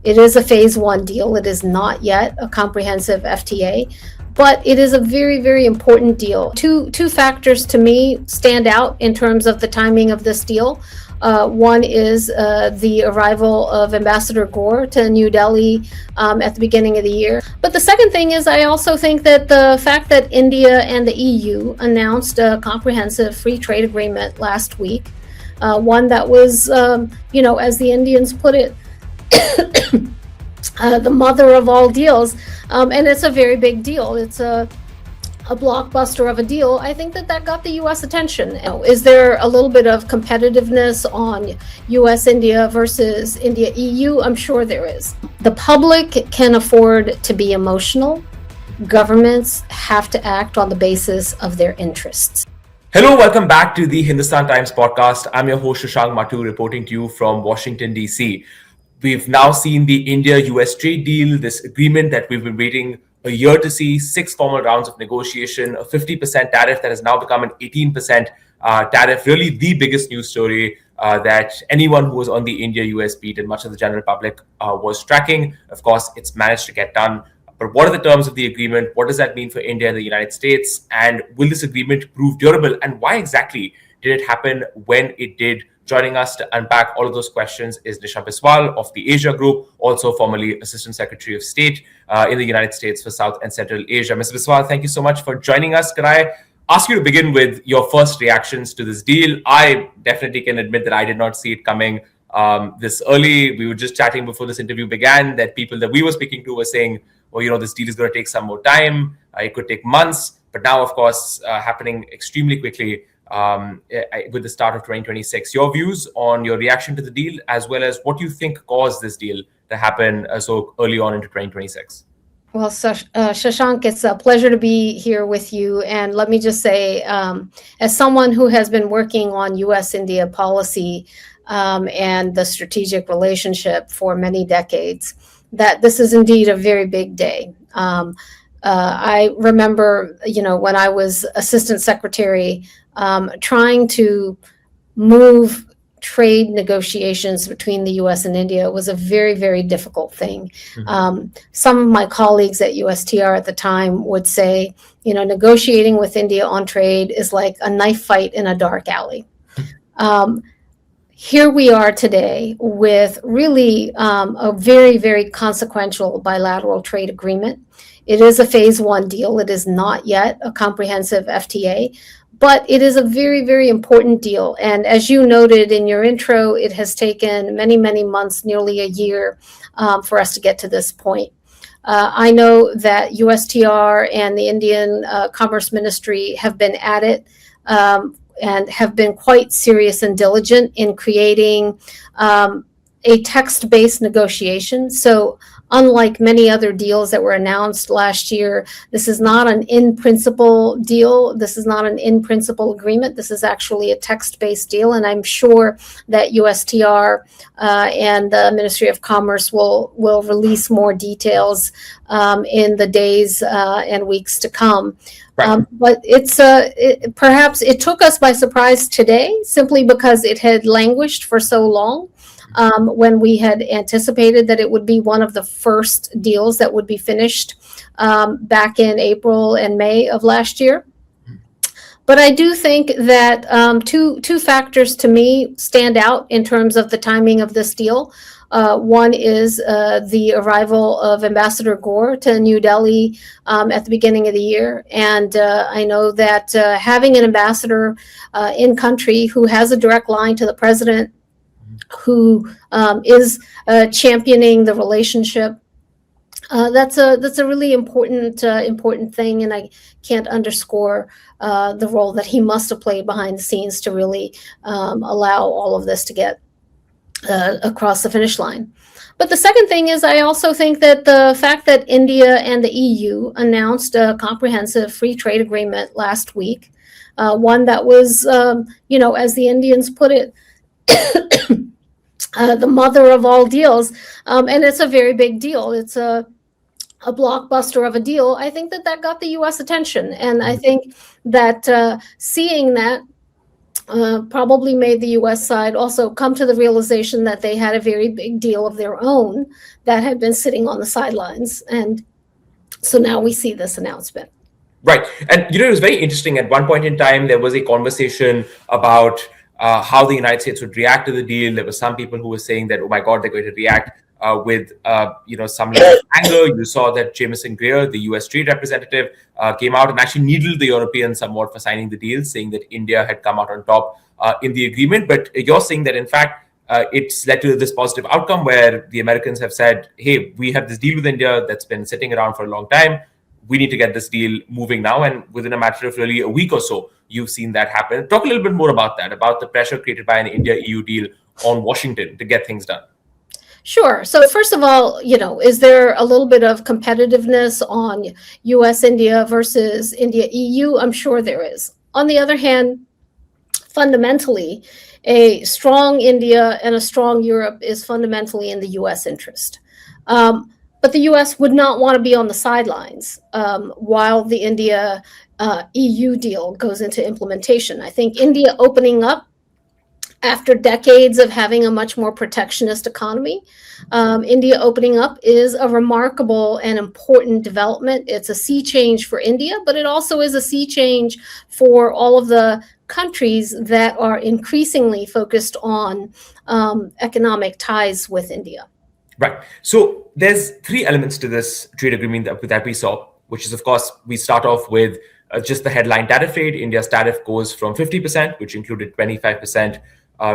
It is a phase one deal. It is not yet a comprehensive FTA, but it is a very, very important deal. Two factors to me stand out in terms of the timing of this deal. One is the arrival of Ambassador Gor to New Delhi at the beginning of the year. But the second thing is I also think that the fact that India and the EU announced a comprehensive free trade agreement last week, one that was, as the Indians put it, the mother of all deals, and it's a very big deal. It's a blockbuster of a deal. I think that got the U.S. attention. Is there a little bit of competitiveness on U.S.-India versus India-EU? I'm sure there is. The public can afford to be emotional. Governments have to act on the basis of their interests. Hello, welcome back to the Hindustan Times podcast. I'm your host, Shashank Mattoo, reporting to you from Washington, D.C. We've now seen the India-US trade deal, this agreement that we've been waiting a year to see, 6 formal rounds of negotiation, a 50% tariff that has now become an 18% tariff, really the biggest news story that anyone who was on the India-US beat and much of the general public was tracking. Of course, it's managed to get done. But what are the terms of the agreement? What does that mean for India and the United States? And will this agreement prove durable? And why exactly did it happen when it did? Joining us to unpack all of those questions is Nisha Biswal of the Asia Group, also formerly Assistant Secretary of State in the United States for South and Central Asia. Ms. Biswal, thank you so much for joining us. Could I ask you to begin with your first reactions to this deal? I definitely can admit that I did not see it coming this early. We were just chatting before this interview began that people that we were speaking to were saying, well, this deal is going to take some more time. It could take months. But now, of course, happening extremely quickly. With the start of 2026, your views on your reaction to the deal, as well as what you think caused this deal to happen so early on into 2026. Well, Shashank, it's a pleasure to be here with you. And let me just say, as someone who has been working on U.S.-India policy and the strategic relationship for many decades, that this is indeed a very big day. I remember, when I was Assistant Secretary, trying to move trade negotiations between the U.S. and India was a very, very difficult thing. Mm-hmm. Some of my colleagues at USTR at the time would say, negotiating with India on trade is like a knife fight in a dark alley. Here we are today with really a very, very consequential bilateral trade agreement. It is a phase one deal. It is not yet a comprehensive FTA, but it is a very, very important deal. And as you noted in your intro, it has taken many, many months, nearly a year, for us to get to this point. I know that USTR and the Indian Commerce Ministry have been at it and have been quite serious and diligent in creating a text-based negotiation. So unlike many other deals that were announced last year, this is not an in-principle deal. This is not an in-principle agreement. This is actually a text-based deal. And I'm sure that USTR and the Ministry of Commerce will release more details in the days and weeks to come. Right. But perhaps it took us by surprise today simply because it had languished for so long. When we had anticipated that it would be one of the first deals that would be finished back in April and May of last year. But I do think that two factors to me stand out in terms of the timing of this deal. One is the arrival of Ambassador Gor to New Delhi at the beginning of the year. And I know that having an ambassador in country who has a direct line to the president, who is championing the relationship, that's a really important thing, and I can't underscore the role that he must have played behind the scenes to really allow all of this to get across the finish line. But the second thing is I also think that the fact that India and the EU announced a comprehensive free trade agreement last week, one that was, as the Indians put it, the mother of all deals, and it's a very big deal. It's a blockbuster of a deal. I think that got the U.S. attention, and I think that seeing that probably made the US side also come to the realization that they had a very big deal of their own that had been sitting on the sidelines. And so now we see this announcement. Right. And, it was very interesting. At one point in time, there was a conversation about how the United States would react to the deal. There were some people who were saying that, oh my God, they're going to react with, some level of anger. You saw that Jameson Greer, the US trade representative, came out and actually needled the Europeans somewhat for signing the deal, saying that India had come out on top in the agreement. But you're saying that, in fact, it's led to this positive outcome where the Americans have said, hey, we have this deal with India that's been sitting around for a long time. We need to get this deal moving now. And within a matter of really a week or so, you've seen that happen. Talk a little bit more about that, about the pressure created by an India-EU deal on Washington to get things done. Sure. So first of all, is there a little bit of competitiveness on US India versus India EU? I'm sure there is. On the other hand, fundamentally, a strong India and a strong Europe is fundamentally in the US interest. But the US would not want to be on the sidelines while the India EU deal goes into implementation. I think India opening up after decades of having a much more protectionist economy, India opening up is a remarkable and important development. It's a sea change for India, but it also is a sea change for all of the countries that are increasingly focused on economic ties with India. Right. So there's three elements to this trade agreement that we saw, which is, of course, we start off with just the headline tariff rate. India's tariff goes from 50%, which included 25%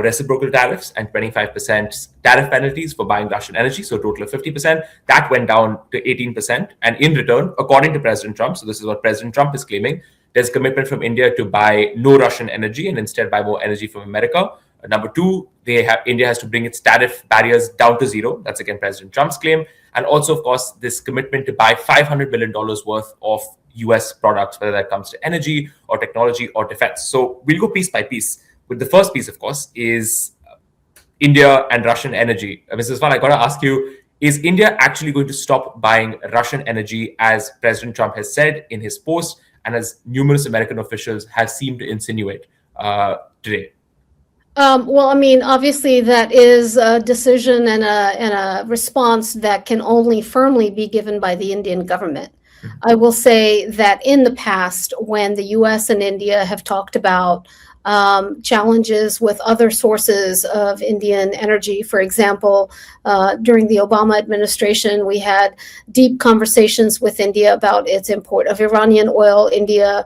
reciprocal tariffs and 25% tariff penalties for buying Russian energy, so a total of 50%. That went down to 18%. And in return, according to President Trump, so this is what President Trump is claiming, there's commitment from India to buy no Russian energy and instead buy more energy from America. Number two, India has to bring its tariff barriers down to zero. That's again President Trump's claim. And also, of course, this commitment to buy $500 billion worth of US products, whether that comes to energy or technology or defense. So we'll go piece by piece. With the first piece, of course, is India and Russian energy. Mrs. Biswal, I got to ask you, is India actually going to stop buying Russian energy, as President Trump has said in his post and as numerous American officials have seemed to insinuate today? Well, I mean, obviously, that is a decision and a response that can only firmly be given by the Indian government. I will say that in the past, when the US and India have talked about challenges with other sources of Indian energy. For example, during the Obama administration, we had deep conversations with India about its import of Iranian oil. India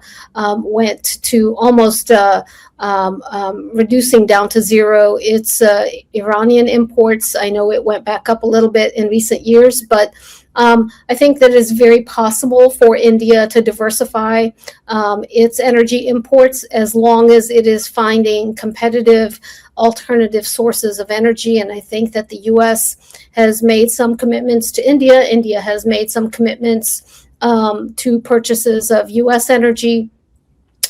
went to almost reducing down to zero its Iranian imports. I know it went back up a little bit in recent years, but I think that it's very possible for India to diversify its energy imports as long as it is finding competitive alternative sources of energy. And I think that the US has made some commitments to India. India has made some commitments to purchases of US energy.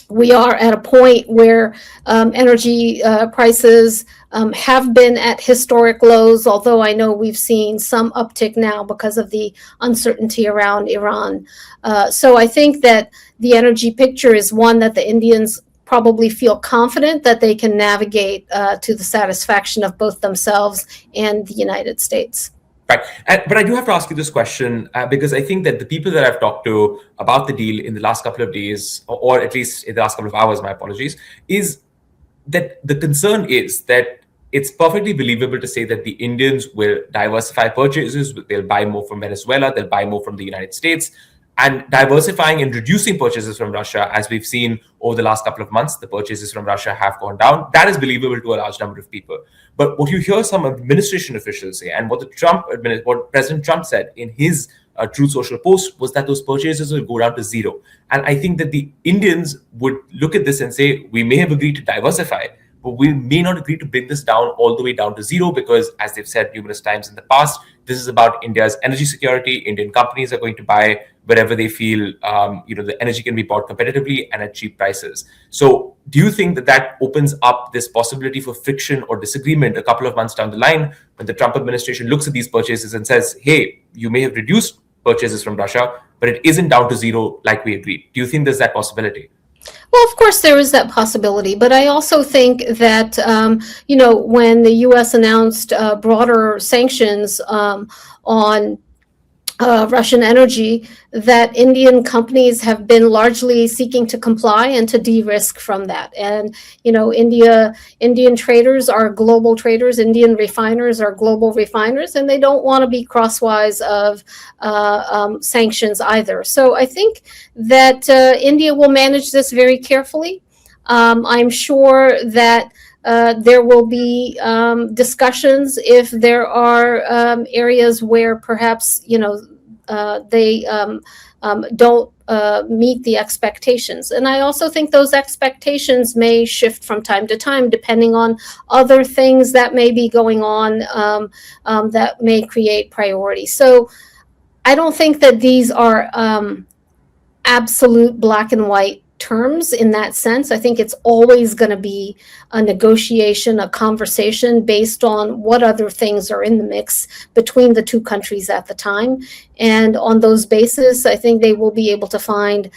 We are at a point where energy prices have been at historic lows, although I know we've seen some uptick now because of the uncertainty around Iran. So I think that the energy picture is one that the Indians probably feel confident that they can navigate to the satisfaction of both themselves and the United States. Right. But I do have to ask you this question because I think that the people that I've talked to about the deal in the last couple of days, or at least in the last couple of hours, my apologies, is that the concern is that it's perfectly believable to say that the Indians will diversify purchases. They'll buy more from Venezuela. They'll buy more from the United States. And diversifying and reducing purchases from Russia, as we've seen over the last couple of months, the purchases from Russia have gone down. That is believable to a large number of people. But what you hear some administration officials say, and what President Trump said in his Truth Social post, was that those purchases will go down to zero. And I think that the Indians would look at this and say, we may have agreed to diversify, but we may not agree to bring this down all the way down to zero because, as they've said numerous times in the past, this is about India's energy security. Indian companies are going to buy wherever they feel the energy can be bought competitively and at cheap prices. So do you think that that opens up this possibility for friction or disagreement a couple of months down the line when the Trump administration looks at these purchases and says, hey, you may have reduced purchases from Russia, but it isn't down to zero like we agreed? Do you think there's that possibility? Well, of course, there is that possibility, but I also think that when the U.S. announced broader sanctions on Russian energy, that Indian companies have been largely seeking to comply and to de-risk from that. And Indian traders are global traders, Indian refiners are global refiners, and they don't want to be crosswise of sanctions either. So I think that India will manage this very carefully. I'm sure that there will be discussions if there are areas where perhaps they don't meet the expectations. And I also think those expectations may shift from time to time depending on other things that may be going on that may create priority. So I don't think that these are absolute black and white terms in that sense. I think it's always going to be a negotiation, a conversation based on what other things are in the mix between the two countries at the time. And on those basis, I think they will be able to find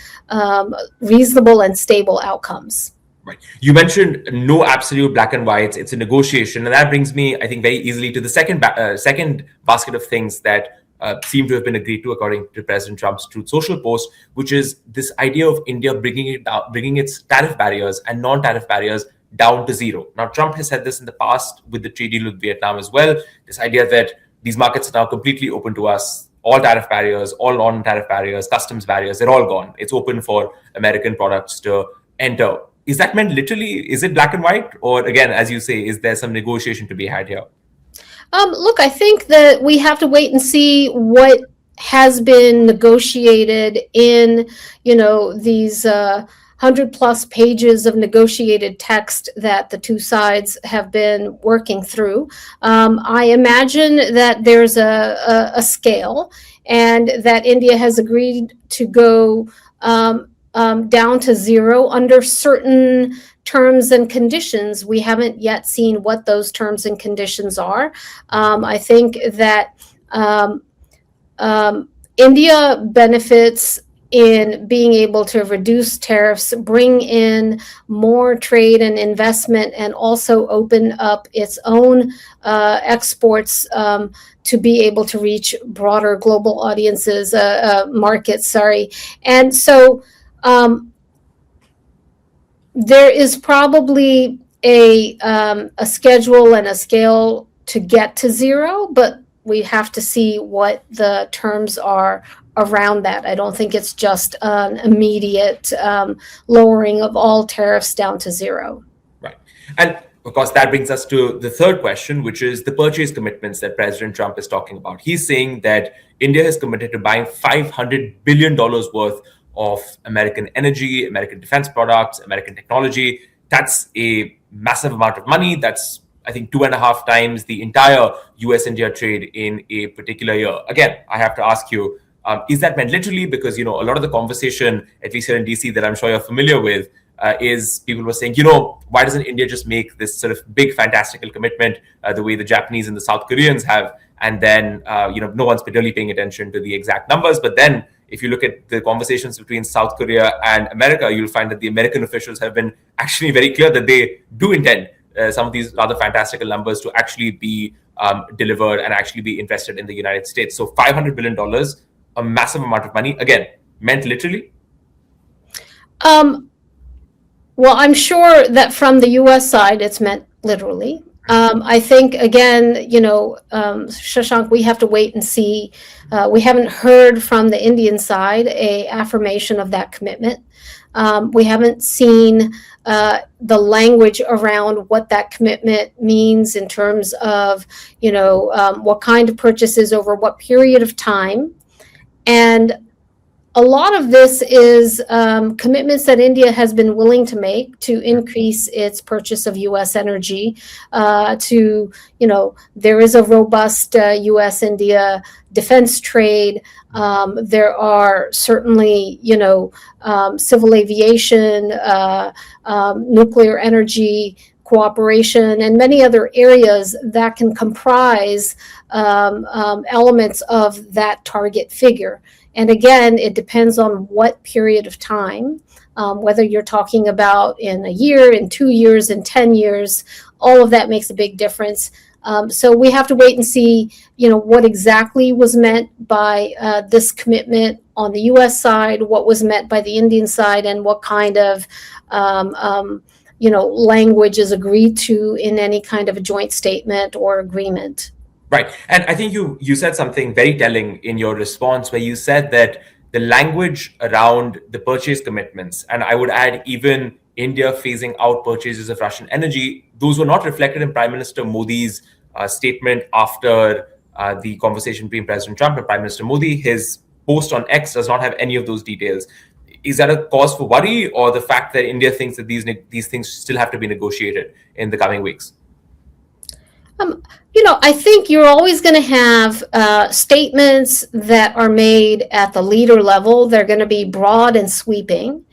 reasonable and stable outcomes. Right. You mentioned no absolute black and whites. It's a negotiation, and that brings me, I think, very easily to the second basket of things that seem to have been agreed to, according to President Trump's Truth Social post, which is this idea of India bringing its tariff barriers and non-tariff barriers down to zero. Now, Trump has said this in the past with the trade deal with Vietnam as well. This idea that these markets are now completely open to us. All tariff barriers, all non-tariff barriers, customs barriers, they're all gone. It's open for American products to enter. Is that meant literally? Is it black and white? Or again, as you say, is there some negotiation to be had here? Look, I think that we have to wait and see what has been negotiated in, these 100+ pages of negotiated text that the two sides have been working through. I imagine that there's a scale, and that India has agreed to go down to zero under certain terms and conditions. We haven't yet seen what those terms and conditions are. I think that India benefits in being able to reduce tariffs, bring in more trade and investment, and also open up its own exports to be able to reach broader global audiences, markets, And so there is probably a schedule and a scale to get to zero, but we have to see what the terms are around that. I don't think it's just an immediate lowering of all tariffs down to zero. Right. And of course, that brings us to the third question, which is the purchase commitments that President Trump is talking about. He's saying that India has committed to buying $500 billion worth of American energy, American defense products, American technology. That's a massive amount of money. That's, I think, 2.5 times the entire US-India trade in a particular year. Again, I have to ask you, is that meant literally? Because, a lot of the conversation, at least here in DC, that I'm sure you're familiar with, is people were saying, why doesn't India just make this sort of big, fantastical commitment the way the Japanese and the South Koreans have? And then, no one's particularly paying attention to the exact numbers. But then if you look at the conversations between South Korea and America, you'll find that the American officials have been actually very clear that they do intend some of these rather fantastical numbers to actually be delivered and actually be invested in the United States. So $500 billion, a massive amount of money, again, meant literally? Well, I'm sure that from the U.S. side, it's meant literally. I think, again, Shashank, we have to wait and see. We haven't heard from the Indian side a affirmation of that commitment. We haven't seen the language around what that commitment means in terms of, what kind of purchases over what period of time. And a lot of this is commitments that India has been willing to make to increase its purchase of U.S. energy. There is a robust U.S.-India defense trade. There are certainly, civil aviation, nuclear energy cooperation, and many other areas that can comprise elements of that target figure. And again, it depends on what period of time, whether you're talking about in a year, in 2 years, in 10 years, all of that makes a big difference. So we have to wait and see, what exactly was meant by this commitment on the U.S. side, what was meant by the Indian side, and what kind of language is agreed to in any kind of a joint statement or agreement. Right. And I think you said something very telling in your response, where you said that the language around the purchase commitments, and I would add even India phasing out purchases of Russian energy, those were not reflected in Prime Minister Modi's statement after the conversation between President Trump and Prime Minister Modi. His post on X does not have any of those details. Is that a cause for worry, or the fact that India thinks that these things still have to be negotiated in the coming weeks? I think you're always going to have statements that are made at the leader level. They're going to be broad and sweeping.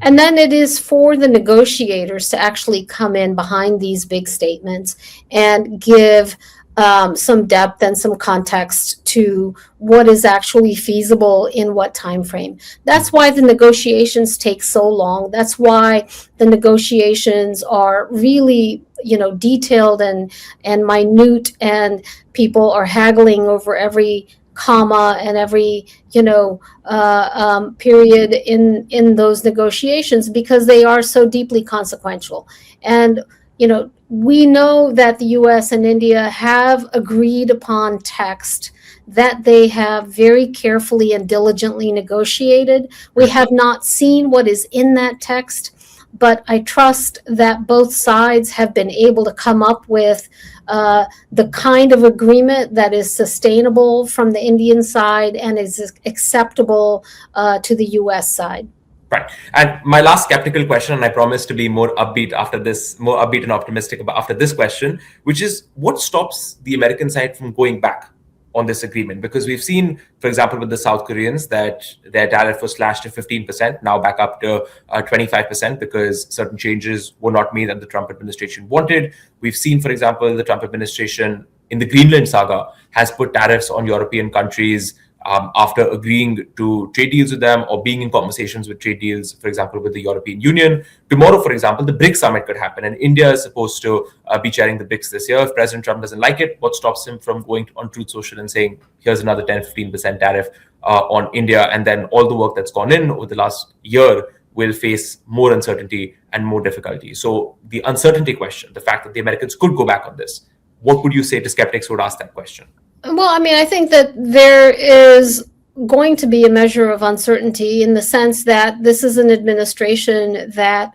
And then it is for the negotiators to actually come in behind these big statements and give some depth and some context to what is actually feasible in what time frame. That's why the negotiations take so long. That's why the negotiations are really, detailed and minute, and people are haggling over every comma and every period in those negotiations, because they are so deeply consequential. And we know that the U.S. and India have agreed upon text that they have very carefully and diligently negotiated. We have not seen what is in that text, but I trust that both sides have been able to come up with the kind of agreement that is sustainable from the Indian side and is acceptable to the U.S. side. Right. And my last skeptical question, and I promise to be more upbeat after this, more upbeat and optimistic after this question, which is, what stops the American side from going back on this agreement? Because we've seen, for example, with the South Koreans, that their tariff was slashed to 15%, now back up to 25%, because certain changes were not made that the Trump administration wanted. We've seen, for example, the Trump administration in the Greenland saga has put tariffs on European countries after agreeing to trade deals with them or being in conversations with trade deals, for example, with the European Union. Tomorrow, for example, the BRICS summit could happen, and India is supposed to be chairing the BRICS this year. If President Trump doesn't like it, what stops him from going on Truth Social and saying, here's another 10-15% tariff on India? And then all the work that's gone in over the last year will face more uncertainty and more difficulty. So the uncertainty question, the fact that the Americans could go back on this, what would you say to skeptics who would ask that question? Well, I think that there is going to be a measure of uncertainty, in the sense that this is an administration that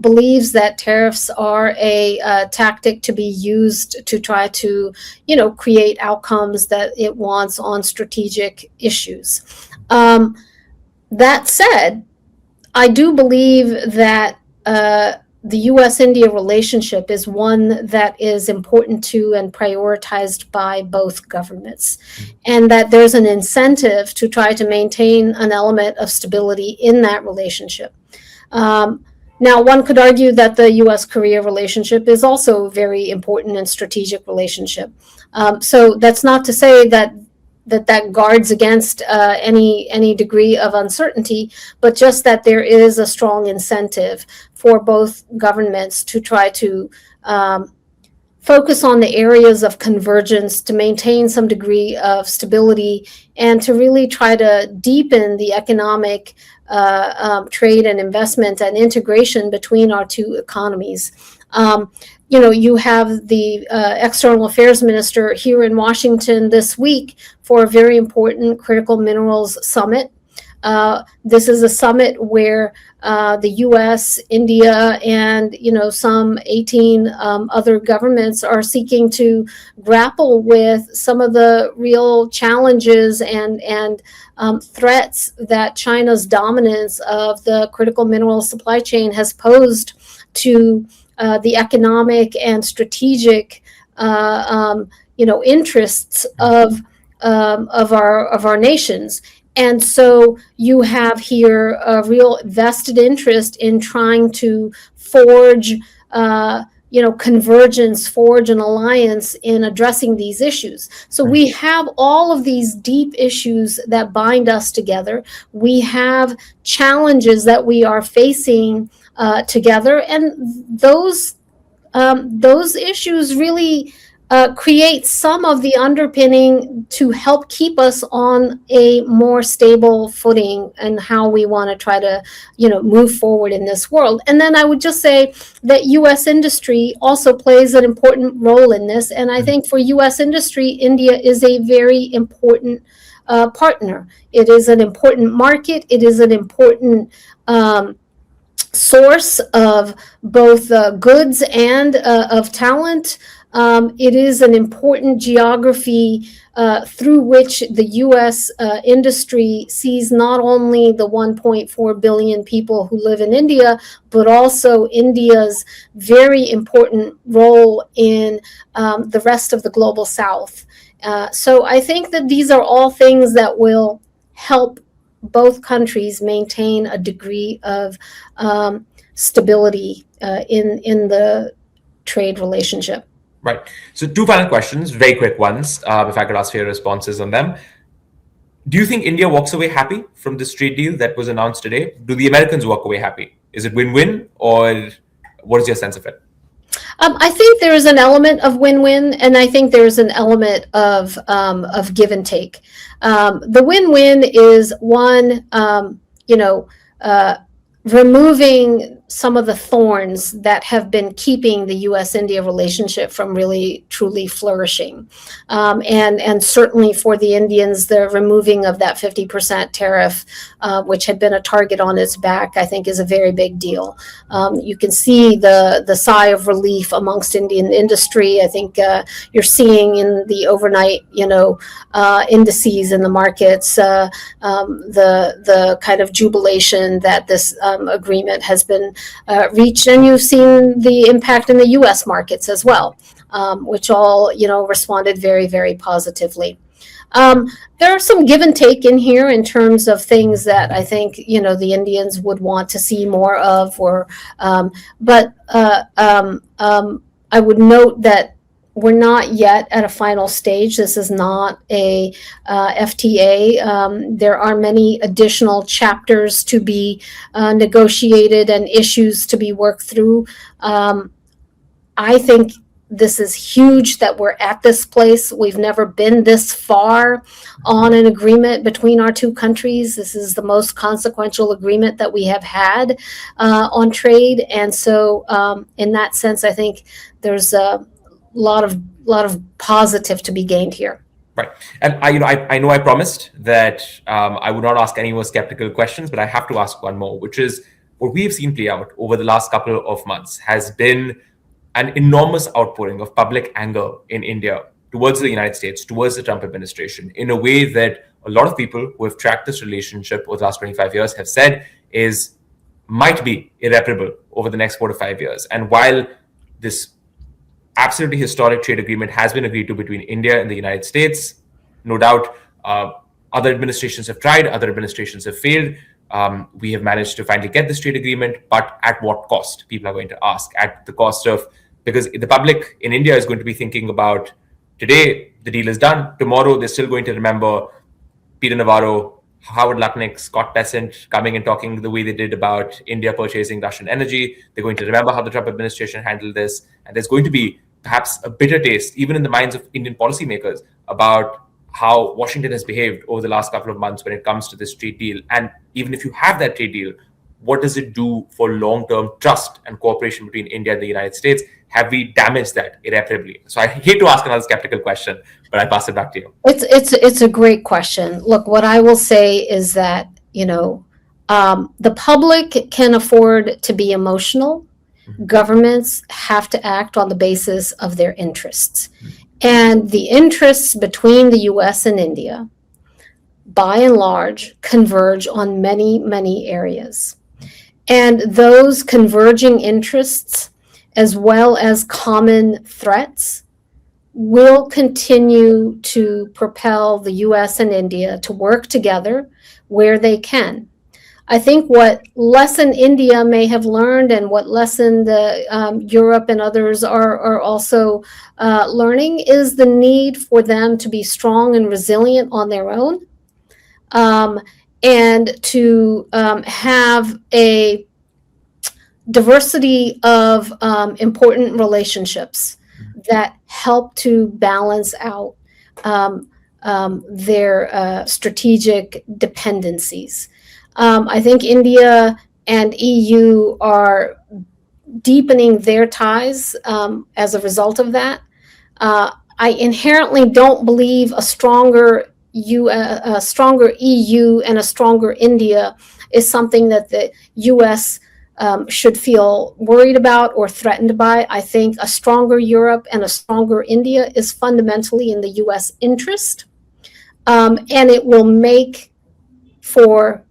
believes that tariffs are a tactic to be used to try to, create outcomes that it wants on strategic issues. That said, I do believe that the U.S.-India relationship is one that is important to and prioritized by both governments, and that there's an incentive to try to maintain an element of stability in that relationship. Now, one could argue that the U.S.-Korea relationship is also a very important and strategic relationship. So that's not to say that guards against any degree of uncertainty, but just that there is a strong incentive for both governments to try to focus on the areas of convergence, to maintain some degree of stability, and to really try to deepen the economic trade and investment and integration between our two economies. You have the external affairs minister here in Washington this week for a very important critical minerals summit. This is a summit where the U.S., India, and some 18 other governments are seeking to grapple with some of the real challenges and threats that China's dominance of the critical mineral supply chain has posed to the economic and strategic interests of our nations. And so you have here a real vested interest in trying to forge convergence, forge an alliance in addressing these issues. So we have all of these deep issues that bind us together. We have challenges that we are facing together, and those issues really create some of the underpinning to help keep us on a more stable footing and how we want to try to move forward in this world. And then I would just say that U.S. industry also plays an important role in this, and I think for U.S. industry, India is a very important partner. It is an important market. It is an important source of both goods and of talent. It is an important geography through which the U.S. Industry sees not only the 1.4 billion people who live in India, but also India's very important role in the rest of the global South. So I think that these are all things that will help both countries maintain a degree of stability in the trade relationship. Right. So two final questions, very quick ones, if I could ask for your responses on them. Do you think India walks away happy from this trade deal that was announced today? Do the Americans walk away happy? Is it win-win, or what is your sense of it? I think there is an element of win-win, and I think there is an element of give and take. The win-win is one, removing some of the thorns that have been keeping the U.S.-India relationship from really truly flourishing. And certainly for the Indians, the removing of that 50% tariff, which had been a target on its back, I think is a very big deal. You can see the sigh of relief amongst Indian industry. I think you're seeing in the overnight, indices in the markets, the kind of jubilation that this agreement has been reached, and you've seen the impact in the U.S. markets as well, which all responded very, very positively. There are some give and take in here in terms of things that I think the Indians would want to see more of, but I would note that we're not yet at a final stage. This is not a FTA. There are many additional chapters to be negotiated and issues to be worked through. I think this is huge that we're at this place. We've never been this far on an agreement between our two countries. This is the most consequential agreement that we have had on trade. And so in that sense, I think there's a lot of positive to be gained here. Right. And I know I promised that I would not ask any more skeptical questions, but I have to ask one more, which is what we've seen play out over the last couple of months has been an enormous outpouring of public anger in India towards the United States, towards the Trump administration, in a way that a lot of people who have tracked this relationship over the last 25 years have said might be irreparable over the next 4 to 5 years. And while this absolutely historic trade agreement has been agreed to between India and the United States, no doubt other administrations have tried, other administrations have failed. We have managed to finally get this trade agreement, but at what cost? People are going to ask. At the cost of, because the public in India is going to be thinking about, today the deal is done, tomorrow they're still going to remember Peter Navarro, Howard Lutnick, Scott Bessent coming and talking the way they did about India purchasing Russian energy. They're going to remember how the Trump administration handled this. And there's going to be perhaps a bitter taste, even in the minds of Indian policymakers, about how Washington has behaved over the last couple of months when it comes to this trade deal. And even if you have that trade deal, what does it do for long-term trust and cooperation between India and the United States? Have we damaged that irreparably? So I hate to ask another skeptical question, but I pass it back to you. It's a great question. Look, what I will say is that the public can afford to be emotional. Governments have to act on the basis of their interests. And the interests between the US and India, by and large, converge on many, many areas. And those converging interests, as well as common threats, will continue to propel the US and India to work together where they can. I think what lesson India may have learned, and what lesson the Europe and others are also learning, is the need for them to be strong and resilient on their own, um, and to have a diversity of important relationships that help to balance out their strategic dependencies. I think India and EU are deepening their ties as a result of that. I inherently don't believe a stronger EU and a stronger India is something that the U.S. Should feel worried about or threatened by. I think a stronger Europe and a stronger India is fundamentally in the U.S. interest, and it will make for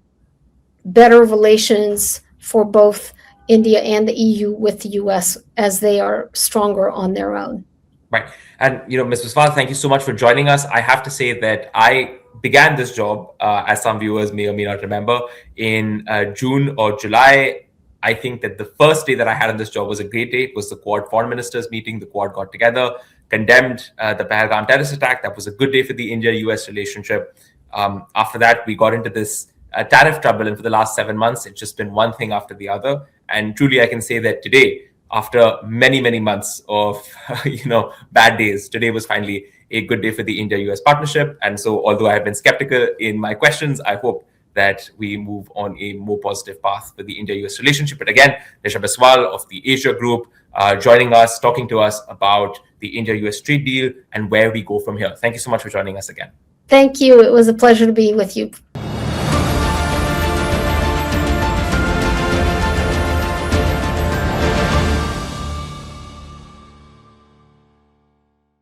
better relations for both India and the EU with the US as they are stronger on their own. Right. And, Ms. Biswal, thank you so much for joining us. I have to say that I began this job, as some viewers may or may not remember, in June or July. I think that the first day that I had on this job was a great day. It was the Quad foreign ministers meeting. The Quad got together, condemned the Pahalgam terrorist attack. That was a good day for the India-US relationship. After that, we got into this tariff trouble. And for the last 7 months, it's just been one thing after the other. And truly, I can say that today, after many, many months of bad days, today was finally a good day for the India-US partnership. And so, although I have been skeptical in my questions, I hope that we move on a more positive path for the India-US relationship. But again, Nisha Biswal of the Asia Group joining us, talking to us about the India-US trade deal and where we go from here. Thank you so much for joining us again. Thank you. It was a pleasure to be with you.